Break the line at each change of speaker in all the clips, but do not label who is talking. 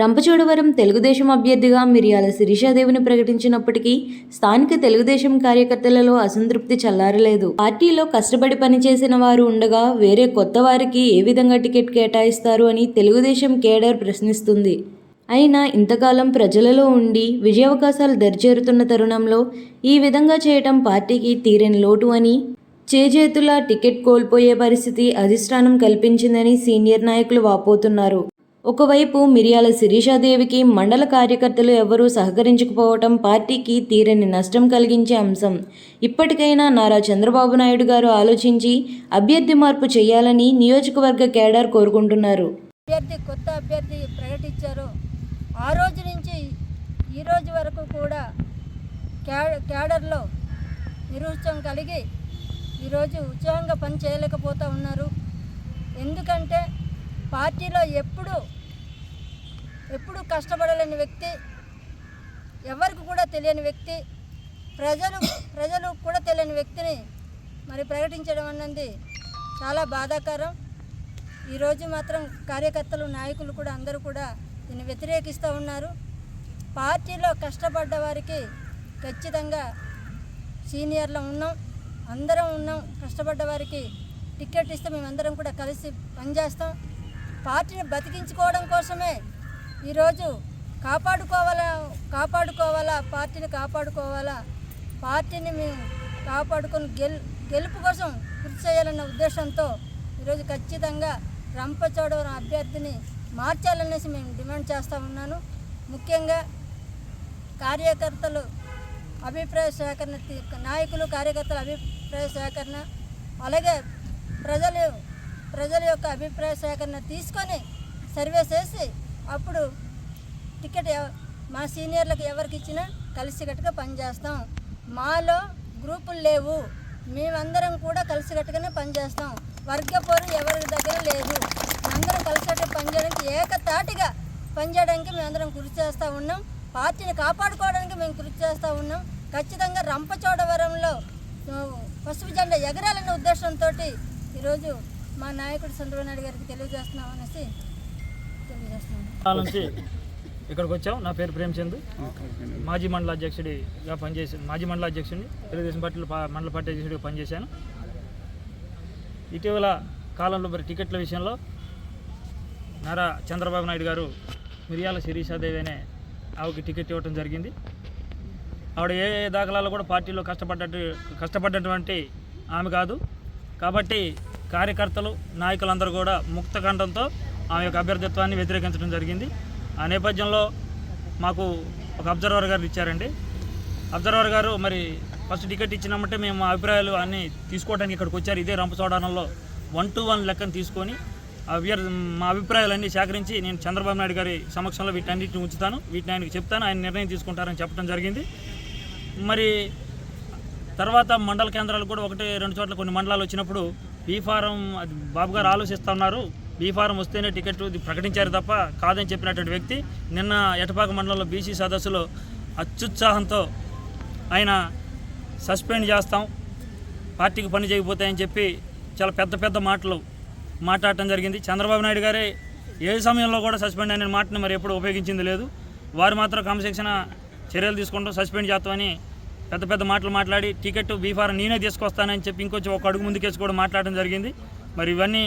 రంపచోడవరం తెలుగుదేశం అభ్యర్థిగా మిర్యాల శిరీషాదేవిని ప్రకటించినప్పటికీ స్థానిక తెలుగుదేశం కార్యకర్తలలో అసంతృప్తి చల్లారలేదు. పార్టీలో కష్టపడి పనిచేసిన వారు ఉండగా వేరే కొత్త వారికి ఏ విధంగా టికెట్ కేటాయిస్తారు అని తెలుగుదేశం కేడర్ ప్రశ్నిస్తుంది. అయినా ఇంతకాలం ప్రజలలో ఉండి విజయావకాశాలు దరిచేరుతున్న తరుణంలో ఈ విధంగా చేయటం పార్టీకి తీరని లోటు అని, చేజేతులా టికెట్ కోల్పోయే పరిస్థితి అధిష్టానం కల్పించిందని సీనియర్ నాయకులు వాపోతున్నారు. ఒకవైపు మిర్యాల శిరీషాదేవికి మండల కార్యకర్తలు ఎవరూ సహకరించకపోవటం పార్టీకి తీరని నష్టం కలిగించే అంశం. ఇప్పటికైనా నారా చంద్రబాబు నాయుడు గారు ఆలోచించి అభ్యర్థి మార్పు చేయాలని నియోజకవర్గ కేడర్ కోరుకుంటున్నారు.
కొత్త అభ్యర్థి ప్రకటించారు. ఆ రోజు నుంచి ఈ రోజు వరకు కూడా కేడర్లో నిరుత్సాహం కలిగి ఈరోజు ఉత్సాహంగా పని చేయలేకపోతూ ఉన్నారు. ఎందుకంటే పార్టీలో ఎప్పుడు కష్టపడలేని వ్యక్తి, ఎవరికి కూడా తెలియని వ్యక్తి, ప్రజలు కూడా తెలియని వ్యక్తిని మరి ప్రకటించడం అన్నది చాలా బాధాకరం. ఈరోజు మాత్రం కార్యకర్తలు, నాయకులు కూడా అందరూ కూడా దీన్ని వ్యతిరేకిస్తూ ఉన్నారు. పార్టీలో కష్టపడ్డ వారికి ఖచ్చితంగా సీనియర్లో ఉన్నాం, అందరం ఉన్నాం. కష్టపడ్డ వారికి టికెట్ ఇస్తే మేమందరం కూడా కలిసి పనిచేస్తాం. పార్టీని బతికించుకోవడం కోసమే ఈరోజు కాపాడుకోవాలా పార్టీని మేము కాపాడుకొని గెలుపు కోసం కృషి చేయాలన్న ఉద్దేశంతో ఈరోజు ఖచ్చితంగా రంపచోడవరం అభ్యర్థిని మార్చాలనేసి మేము డిమాండ్ చేస్తూ ఉన్నాను. ముఖ్యంగా కార్యకర్తలు అభిప్రాయ సేకరణ, నాయకులు కార్యకర్తల అభిప్రాయ సేకరణ, అలాగే ప్రజల యొక్క అభిప్రాయ సేకరణ తీసుకొని సర్వే చేసి అప్పుడు టికెట్ మా సీనియర్లకు ఎవరికి ఇచ్చినా కలిసికట్టుగా పనిచేస్తాం. మాలో గ్రూపులు లేవు, మేమందరం కూడా కలిసికట్టుగానే పనిచేస్తాం. వర్గపోరు ఎవరి దగ్గర లేదు. అందరం కలిసికట్టుగా పనిచేయడానికి, ఏకతాటిగా పనిచేయడానికి మేమందరం కృషి చేస్తూ ఉన్నాం. పార్టీని కాపాడుకోవడానికి మేము కృషి చేస్తూ ఉన్నాం. ఖచ్చితంగా రంపచోడవరంలో పసుపు జెండా ఎగరాలన్న ఉద్దేశంతో ఈరోజు మా నాయకుడు చంద్రబాబు నాయుడు గారికి తెలియజేస్తున్నాం అనేసి
నుంచి ఇక్కడికి వచ్చాం. నా పేరు ప్రేమచంద్, మాజీ మండల అధ్యక్షుడిగా పనిచేసాను. మాజీ మండల అధ్యక్షుడిని తెలుగుదేశం పార్టీలో మండల పార్టీ అధ్యక్షుడిగా పనిచేశాను. ఇటీవల కాలంలో మరి టికెట్ల విషయంలో నారా చంద్రబాబు నాయుడు గారు మిర్యాల శిరీషాదేవి అనే ఆవిడకి టికెట్ ఇవ్వడం జరిగింది. ఆవిడ ఏ దాఖలాలు కూడా పార్టీలో కష్టపడ్డటువంటి ఆమె కాదు. కాబట్టి కార్యకర్తలు, నాయకులందరూ కూడా ముక్త కంఠంతో ఆమె యొక్క అభ్యర్థిత్వాన్ని వ్యతిరేకించడం జరిగింది. ఆ నేపథ్యంలో మాకు ఒక అబ్జర్వర్ గారు ఇచ్చారండి. అబ్జర్వర్ గారు మరి ఫస్ట్ టికెట్ ఇచ్చినామంటే మేము మా అభిప్రాయాలు అన్నీ తీసుకోవడానికి ఇక్కడికి వచ్చారు. ఇదే రంపచోడవరంలో 1-to-1 లెక్కను తీసుకొని మా అభిప్రాయాలన్నీ సేకరించి నేను చంద్రబాబు నాయుడు గారి సమక్షంలో వీటన్నిటిని ఉంచుతాను, వీటిని ఆయనకు చెప్తాను, ఆయన నిర్ణయం తీసుకుంటారని చెప్పడం జరిగింది. మరి తర్వాత మండల కేంద్రాలు కూడా 1-2 చోట్ల కొన్ని మండలాలు వచ్చినప్పుడు బీ ఫారం అది బాబు గారు ఆలోచిస్తూ ఉన్నారు. బీ ఫారం వస్తేనే టికెట్ ప్రకటించారు తప్ప కాదని చెప్పినటువంటి వ్యక్తి నిన్న ఎటపాక మండలంలో బీసీ సదస్సులో అత్యుత్సాహంతో ఆయన సస్పెండ్ చేస్తాం, పార్టీకి పని చేయకపోతాయని చెప్పి చాలా పెద్ద మాటలు మాట్లాడటం జరిగింది. చంద్రబాబు నాయుడు గారే ఏ సమయంలో కూడా సస్పెండ్ అనే మాటని మరి ఎప్పుడు ఉపయోగించింది లేదు. వారు మాత్రం క్రమశిక్షణ చర్యలు తీసుకుంటూ సస్పెండ్ చేస్తామని పెద్ద మాటలు మాట్లాడి టికెట్ బీఫారం నేనే తీసుకొస్తానని చెప్పి ఇంకొంచెం ఒక అడుగు ముందుకేసి కూడా మాట్లాడడం జరిగింది. మరి ఇవన్నీ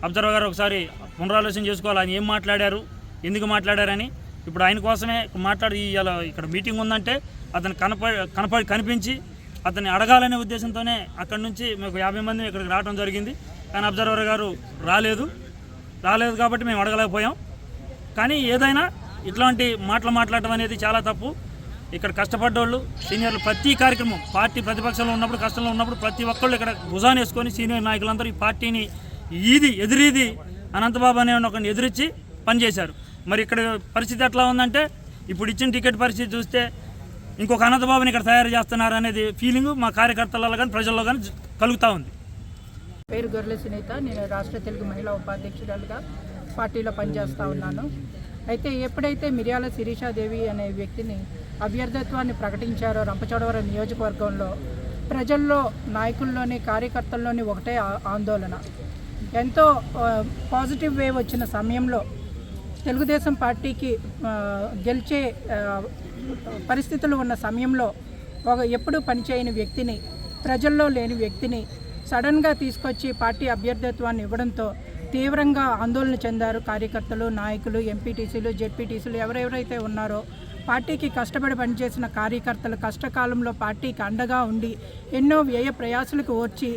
అబ్జర్వర్ గారు ఒకసారి పునరాలోచన చేసుకోవాలి. ఆయన ఏం మాట్లాడారు, ఎందుకు మాట్లాడారని. ఇప్పుడు ఆయన కోసమే మాట్లాడి ఇలా ఇక్కడ మీటింగ్ ఉందంటే అతను కనిపించి అతన్ని అడగాలనే ఉద్దేశంతోనే అక్కడి నుంచి మీకు 50 మంది ఇక్కడికి రావడం జరిగింది. కానీ అబ్జర్వర్ గారు రాలేదు కాబట్టి మేము అడగలేకపోయాం. కానీ ఏదైనా ఇట్లాంటి మాటలు మాట్లాడటం అనేది చాలా తప్పు. ఇక్కడ కష్టపడ్డోళ్ళు, సీనియర్లు ప్రతి కార్యక్రమం పార్టీ ప్రతిపక్షంలో ఉన్నప్పుడు, కష్టంలో ఉన్నప్పుడు ప్రతి ఒక్కళ్ళు ఇక్కడ భుజాన్ని వేసుకొని సీనియర్ నాయకులందరూ ఈ పార్టీని ఎదిరిది అనంతబాబు అనే ఒకరిని ఎదిరించి పనిచేశారు. మరి ఇక్కడ పరిస్థితి ఎట్లా ఉందంటే ఇప్పుడు ఇచ్చిన టికెట్ పరిస్థితి చూస్తే ఇంకొక అనంతబాబుని ఇక్కడ తయారు చేస్తున్నారు అనేది ఫీలింగ్ మా కార్యకర్తలలో కానీ ప్రజల్లో కానీ కలుగుతూ ఉంది.
పేరు గొర్రెల సునీత, నేను రాష్ట్ర తెలుగు మహిళా ఉపాధ్యక్షురాలుగా పార్టీలో పనిచేస్తూ ఉన్నాను. అయితే ఎప్పుడైతే మిర్యాల శిరీషాదేవి అనే వ్యక్తిని అభ్యర్థిత్వాన్ని ప్రకటించారో రంపచోడవరం నియోజకవర్గంలో ప్రజల్లో, నాయకుల్లోని, కార్యకర్తల్లోని ఒకటే ఆందోళన. ఎంతో పాజిటివ్ వేవ్ వచ్చిన సమయంలో తెలుగుదేశం పార్టీకి గెలిచే పరిస్థితులు ఉన్న సమయంలో ఎప్పుడూ పనిచేయని వ్యక్తిని, ప్రజల్లో లేని వ్యక్తిని సడన్గా తీసుకొచ్చి పార్టీ అభ్యర్థిత్వాన్ని ఇవ్వడంతో తీవ్రంగా ఆందోళన చెందారు కార్యకర్తలు, నాయకులు, ఎంపీటీసీలు, జెడ్పీటీసీలు ఎవరెవరైతే ఉన్నారో. పార్టీకి కష్టపడి పనిచేసిన కార్యకర్తలు కష్టకాలంలో పార్టీకి అండగా ఉండి ఎన్నో వ్యయ ప్రయాసాలకు ఓర్చి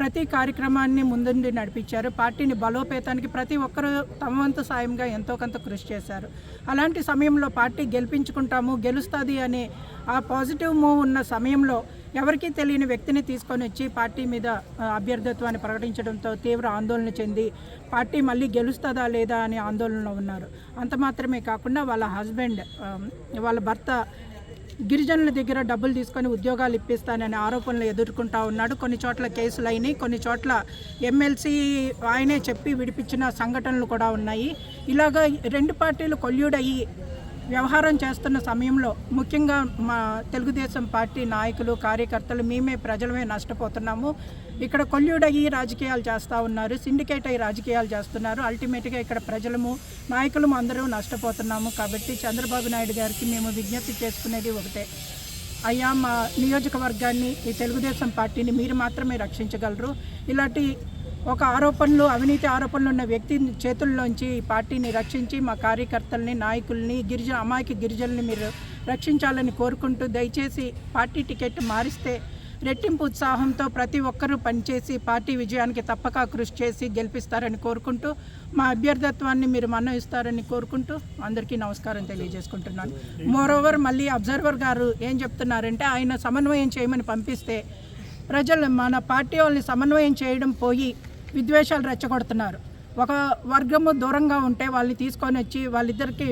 ప్రతి కార్యక్రమాన్ని ముందుండి నడిపించారు. పార్టీని బలోపేతానికి ప్రతి ఒక్కరూ తమ వంతు సాయంగా ఎంతో కొంత కృషి చేశారు. అలాంటి సమయంలో పార్టీ గెలిపించుకుంటాము, గెలుస్తుంది అనే ఆ పాజిటివ్ మూవ్ ఉన్న సమయంలో ఎవరికీ తెలియని వ్యక్తిని తీసుకొని వచ్చి పార్టీ మీద అభ్యర్థిత్వాన్ని ప్రకటించడంతో తీవ్ర ఆందోళన చెంది పార్టీ మళ్ళీ గెలుస్తుందా లేదా అనే ఆందోళనలో ఉన్నారు. అంత మాత్రమే కాకుండా వాళ్ళ హస్బెండ్, వాళ్ళ భర్త గిరిజనుల దగ్గర డబ్బులు తీసుకొని ఉద్యోగాలు ఇప్పిస్తాననే ఆరోపణలు ఎదుర్కొంటా ఉన్నాడు. కొన్ని చోట్ల కేసులు అయినాయి, కొన్ని చోట్ల ఎమ్మెల్సీ ఆయనే చెప్పి విడిపించిన సంఘటనలు కూడా ఉన్నాయి. ఇలాగా రెండు పార్టీలు కొల్యూడయ్యి వ్యవహారం చేస్తున్న సమయంలో ముఖ్యంగా మా తెలుగుదేశం పార్టీ నాయకులు, కార్యకర్తలు, మేమే ప్రజలమే నష్టపోతున్నాము. ఇక్కడ కొల్యూడయ్యి రాజకీయాలు చేస్తూ ఉన్నారు, సిండికేట్ అయ్యి రాజకీయాలు చేస్తున్నారు. అల్టిమేట్గా ఇక్కడ ప్రజలము, నాయకులము అందరూ నష్టపోతున్నాము. కాబట్టి చంద్రబాబు నాయుడు గారికి మేము విజ్ఞప్తి చేసుకునేది ఒకటే, అయ్యా మా నియోజకవర్గాన్ని, ఈ తెలుగుదేశం పార్టీని మీరు మాత్రమే రక్షించగలరు. ఇలాంటి ఒక ఆరోపణలు, అవినీతి ఆరోపణలు ఉన్న వ్యక్తి చేతుల్లోంచి ఈ పార్టీని రక్షించి మా కార్యకర్తల్ని, నాయకుల్ని, అమాయక గిరిజనుల్ని మీరు రక్షించాలని కోరుకుంటూ దయచేసి పార్టీ టికెట్ మారిస్తే రెట్టింపు ఉత్సాహంతో ప్రతి ఒక్కరూ పనిచేసి పార్టీ విజయానికి తప్పక కృషి చేసి గెలిపిస్తారని కోరుకుంటూ మా అభ్యర్థిత్వాన్ని మీరు మన్నవిస్తారని కోరుకుంటూ అందరికీ నమస్కారం తెలియజేసుకుంటున్నాను. మోరోవర్ మళ్ళీ అబ్జర్వర్ గారు ఏం చెప్తున్నారంటే ఆయన సమన్వయం చేయమని పంపిస్తే ప్రజలు మన పార్టీ వాళ్ళని సమన్వయం చేయడం పోయి విద్వేషాలు రెచ్చగొడుతున్నారు. ఒక వర్గము దూరంగా ఉంటే వాళ్ళని తీసుకొని వచ్చి వాళ్ళిద్దరికి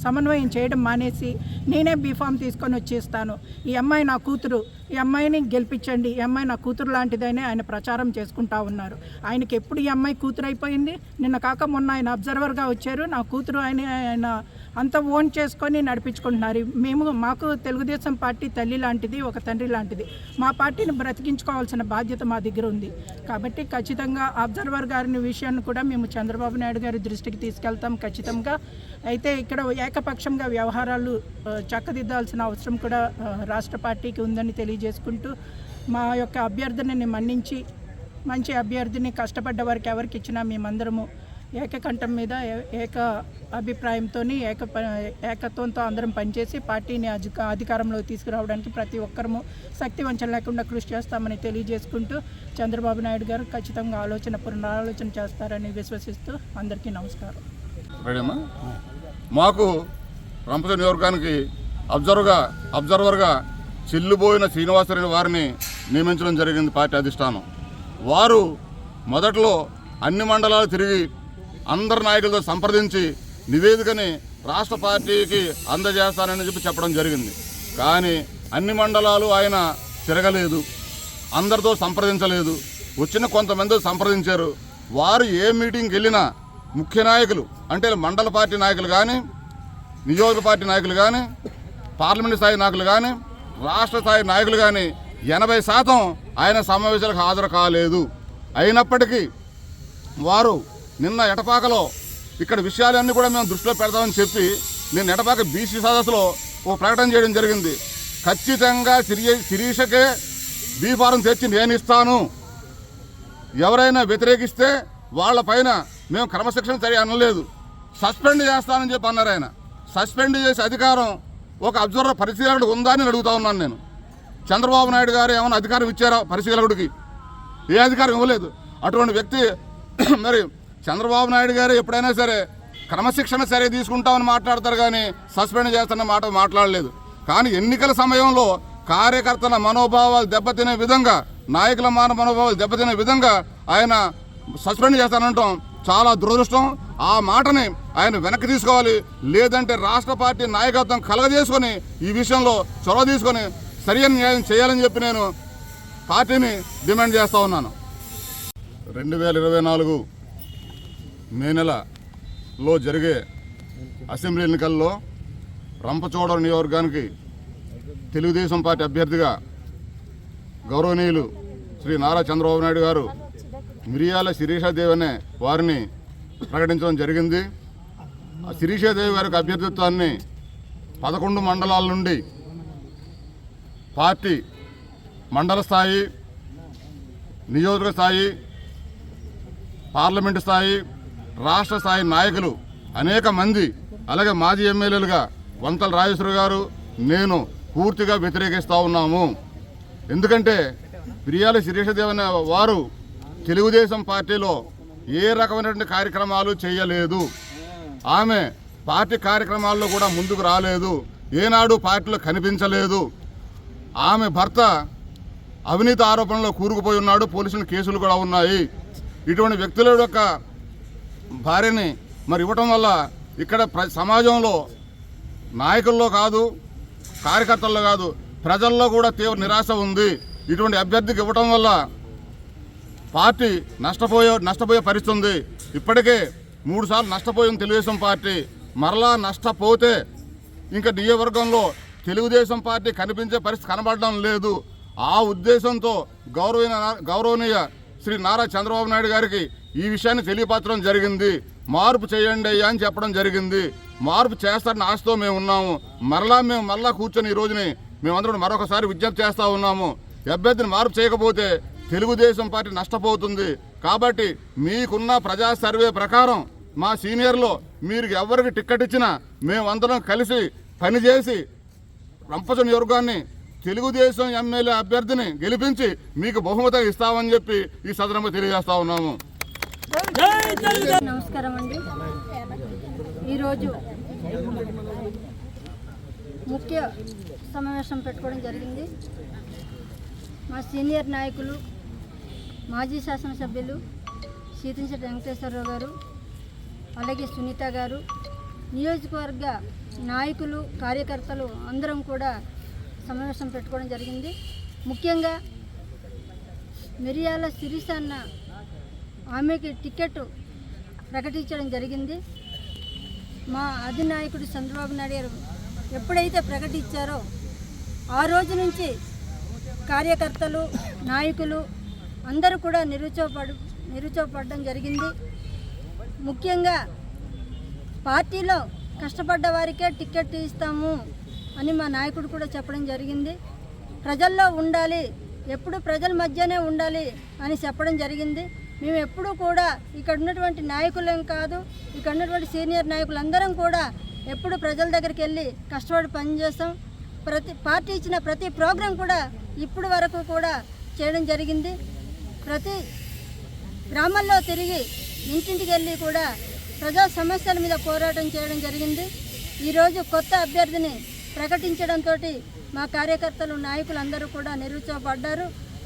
సమన్వయం చేయడం మానేసి నేనే బీఫామ్ తీసుకొని వచ్చి ఇస్తాను, ఈ అమ్మాయి నా కూతురు, ఈ అమ్మాయిని గెలిపించండి, ఈ అమ్మాయి నా కూతురు లాంటిదని ఆయన ప్రచారం చేసుకుంటా ఉన్నారు. ఆయనకి ఎప్పుడు ఈ అమ్మాయి కూతురు అయిపోయింది? నిన్న కాక మొన్న ఆయన అబ్జర్వర్గా వచ్చారు, నా కూతురు ఆయన అంత ఓన్ చేసుకొని నడిపించుకుంటున్నారు. మాకు తెలుగుదేశం పార్టీ తల్లి లాంటిది, ఒక తండ్రి లాంటిది. మా పార్టీని బ్రతికించుకోవాల్సిన బాధ్యత మా దగ్గర ఉంది. కాబట్టి ఖచ్చితంగా అబ్జర్వర్ గారిని విషయాన్ని కూడా మేము చంద్రబాబు నాయుడు గారి దృష్టికి తీసుకెళ్తాం ఖచ్చితంగా. అయితే ఇక్కడ ఏకపక్షంగా వ్యవహారాలు చక్కదిద్దాల్సిన అవసరం కూడా రాష్ట్ర పార్టీకి ఉందని తెలియజేసుకుంటూ మా యొక్క అభ్యర్థనని మన్నించి మంచి అభ్యర్థిని కష్టపడ్డ వారికి ఎవరికి ఇచ్చినా మేమందరము ఏకకంఠం మీద ఏక అభిప్రాయంతో ఏకత్వంతో అందరం పనిచేసి పార్టీని అధికారంలోకి తీసుకురావడానికి ప్రతి ఒక్కరము శక్తి వంచన లేకుండా కృషి చేస్తామని తెలియజేసుకుంటూ చంద్రబాబు నాయుడు గారు ఖచ్చితంగా పునరాలోచన చేస్తారని విశ్వసిస్తూ అందరికీ నమస్కారం.
మాకు రంపచోడవరం నియోజకవర్గానికి అబ్జర్వర్గా చెల్లిపోయిన శ్రీనివాసరెడ్డి వారిని నియమించడం జరిగింది పార్టీ అధిష్టానం. వారు మొదట్లో అన్ని మండలాలు తిరిగి అందరు నాయకులతో సంప్రదించి నివేదికని రాష్ట్ర పార్టీకి అందజేస్తానని చెప్పడం జరిగింది. కానీ అన్ని మండలాలు ఆయన తిరగలేదు, అందరితో సంప్రదించలేదు. వచ్చిన కొంతమంది సంప్రదించారు. వారు ఏ మీటింగ్కి వెళ్ళినా ముఖ్య నాయకులు అంటే మండల పార్టీ నాయకులు కానీ, నియోజక పార్టీ నాయకులు కానీ, పార్లమెంటు స్థాయి నాయకులు కానీ, రాష్ట్ర స్థాయి నాయకులు కానీ 80% ఆయన సమావేశాలకు హాజరు కాలేదు. అయినప్పటికీ వారు నిన్న ఎటపాకలో ఇక్కడ విషయాలన్నీ కూడా మేము దృష్టిలో పెడతామని చెప్పి నేను ఎటపాక బీసీ సదస్సులో ఒక ప్రకటన చేయడం జరిగింది. ఖచ్చితంగా శిరీషకే బీఫారం తెచ్చి నేను ఇస్తాను, ఎవరైనా వ్యతిరేకిస్తే వాళ్ళపైన మేము క్రమశిక్షణ చర్య అనలేదు, సస్పెండ్ చేస్తానని చెప్పి అన్నారు. ఆయన సస్పెండ్ చేసే అధికారం ఒక అబ్జర్వర్ పరిశీలకుడు ఉందా అని అడుగుతా ఉన్నాను నేను. చంద్రబాబు నాయుడు గారు ఏమైనా అధికారం ఇచ్చారా పరిశీలకుడికి? ఏ అధికారం ఇవ్వలేదు. అటువంటి వ్యక్తి మరి చంద్రబాబు నాయుడు గారు ఎప్పుడైనా సరే క్రమశిక్షణ చర్య తీసుకుంటామని మాట్లాడతారు కానీ సస్పెండ్ చేస్తున్న మాట మాట్లాడలేదు. కానీ ఎన్నికల సమయంలో కార్యకర్తల మనోభావాలు దెబ్బతినే విధంగా, నాయకుల మనోభావాలు దెబ్బతినే విధంగా ఆయన సస్పెండ్ చేస్తానంటాం చాలా దురదృష్టం. ఆ మాటని ఆయన వెనక్కి తీసుకోవాలి. లేదంటే రాష్ట్ర పార్టీ నాయకత్వం కలగజేసుకొని ఈ విషయంలో చొరవ తీసుకొని సరైన న్యాయం చేయాలని చెప్పి నేను పార్టీని డిమాండ్ చేస్తూ ఉన్నాను. 2024 మే నెలలో జరిగే అసెంబ్లీ ఎన్నికల్లో రంపచోడవరం నియోజకవర్గానికి తెలుగుదేశం పార్టీ అభ్యర్థిగా గౌరవనీయులు శ్రీ నారా చంద్రబాబు నాయుడు గారు మిరియాల శిరీషాదేవి అనే వారిని ప్రకటించడం జరిగింది. శిరీషాదేవి గారికి అభ్యర్థిత్వాన్ని 11 మండలాల నుండి పార్టీ మండల స్థాయి, నియోజక స్థాయి, పార్లమెంటు స్థాయి, రాష్ట్ర స్థాయి నాయకులు అనేక మంది, అలాగే మాజీ ఎమ్మెల్యేలుగా వంతల రాజేశ్వర గారు, నేను పూర్తిగా వ్యతిరేకిస్తూ ఉన్నాము. ఎందుకంటే మిరియాల శిరీషాదేవి అనే వారు తెలుగుదేశం పార్టీలో ఏ రకమైనటువంటి కార్యక్రమాలు చేయలేదు. ఆమె పార్టీ కార్యక్రమాల్లో కూడా ముందుకు రాలేదు, ఏనాడు పార్టీలో కనిపించలేదు. ఆమె భర్త అవినీతి ఆరోపణలో కూరుకుపోయి ఉన్నాడు, పోలీసుల కేసులు కూడా ఉన్నాయి. ఇటువంటి వ్యక్తుల యొక్క భార్యని మరి ఇవ్వటం వల్ల ఇక్కడ సమాజంలో నాయకుల్లో కాదు, కార్యకర్తల్లో కాదు, ప్రజల్లో కూడా తీవ్ర నిరాశ ఉంది. ఇటువంటి అభ్యర్థికి ఇవ్వటం వల్ల పార్టీ నష్టపోయే పరిస్థితి ఉంది. ఇప్పటికే 3 సార్లు నష్టపోయింది తెలుగుదేశం పార్టీ. మరలా నష్టపోతే ఇంకా నియోజకవర్గంలో తెలుగుదేశం పార్టీ కనిపించే పరిస్థితి కనబడడం లేదు. ఆ ఉద్దేశంతో గౌరవనీయ శ్రీ నారా చంద్రబాబు నాయుడు గారికి ఈ విషయాన్ని తెలియపరచడం జరిగింది. మార్పు చేయండి అయ్యా అని చెప్పడం జరిగింది. మార్పు చేస్తారని ఆశతో మేము ఉన్నాము. మరలా కూర్చొని ఈ రోజుని మేమందరం మరొకసారి విజ్ఞప్తి చేస్తూ ఉన్నాము. అభ్యర్థిని మార్పు చేయకపోతే తెలుగుదేశం పార్టీ నష్టపోతుంది. కాబట్టి మీకున్న ప్రజా సర్వే ప్రకారం మా సీనియర్లో మీరు ఎవరికి టిక్కెట్ ఇచ్చినా మేమందరం కలిసి పనిచేసి రంపచోడవరం నియోజకవర్గాన్ని తెలుగుదేశం ఎమ్మెల్యే అభ్యర్థిని గెలిపించి మీకు బహుమతి ఇస్తామని చెప్పి ఈ సదనంగా తెలియజేస్తా ఉన్నాము.
నమస్కారం అండి. ఈరోజు ముఖ్య సమావేశం పెట్టుకోవడం జరిగింది. మా సీనియర్ నాయకులు, మాజీ శాసనసభ్యులు సీతంశెట్టి వెంకటేశ్వరరావు గారు, అలాగే సునీత గారు, నియోజకవర్గ నాయకులు, కార్యకర్తలు అందరం కూడా సమావేశం పెట్టుకోవడం జరిగింది. ముఖ్యంగా మిరియాల శిరీష అన్న ఆమెకి టికెట్ ప్రకటించడం జరిగింది. మా అధినాయకుడు చంద్రబాబు నాయుడు గారు ఎప్పుడైతే ప్రకటించారో ఆ రోజు నుంచి కార్యకర్తలు, నాయకులు అందరూ కూడా నిరుచోపడడం జరిగింది. ముఖ్యంగా పార్టీలో కష్టపడ్డ వారికే టికెట్ ఇస్తాము అని మా నాయకుడు కూడా చెప్పడం జరిగింది. ప్రజల్లో ఉండాలి, ఎప్పుడు ప్రజల మధ్యనే ఉండాలి అని చెప్పడం జరిగింది. మేము ఎప్పుడూ కూడా ఇక్కడ ఉన్నటువంటి నాయకులం కాదు, ఇక్కడ ఉన్నటువంటి సీనియర్ నాయకులందరం కూడా ఎప్పుడు ప్రజల దగ్గరికి వెళ్ళి కష్టపడి పనిచేస్తాం. పార్టీ ఇచ్చిన ప్రతి ప్రోగ్రాం కూడా ఇప్పుడు వరకు కూడా చేయడం జరిగింది. ప్రతి గ్రామాల్లో తిరిగి ఇంటింటికి వెళ్ళి కూడా ప్రజా సమస్యల మీద పోరాటం చేయడం జరిగింది. ఈరోజు కొత్త అభ్యర్థిని ప్రకటించడంతో మా కార్యకర్తలు, నాయకులు అందరూ కూడా నిరుత్సాహపడ్డారు.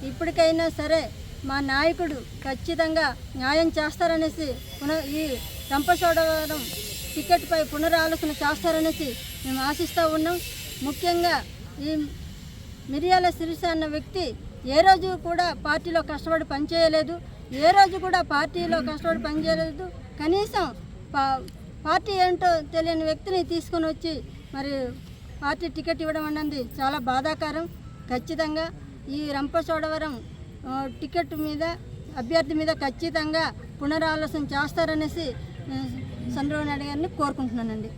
ఇప్పటికైనా సరే మా నాయకుడు ఖచ్చితంగా న్యాయం చేస్తారనేసి ఈ రంపచోడవరం టికెట్పై పునరాలోచన చేస్తారనేసి మేము ఆశిస్తూ ఉన్నాం. ముఖ్యంగా ఈ మిరియాల శిరీష అన్న వ్యక్తి ఏ రోజు కూడా పార్టీలో కష్టపడి పనిచేయలేదు, ఏ రోజు కూడా పార్టీలో కష్టపడి పనిచేయలేదు. కనీసం పార్టీ ఏంటో తెలియని వ్యక్తిని తీసుకొని వచ్చి మరి పార్టీ టికెట్ ఇవ్వడం అన్నది చాలా బాధాకరం. ఖచ్చితంగా ఈ రంపచోడవరం టికెట్ మీద, అభ్యర్థి మీద ఖచ్చితంగా పునరాలోచన చేస్తారనేసి చంద్రబాబు నాయుడు గారిని కోరుకుంటున్నానండి.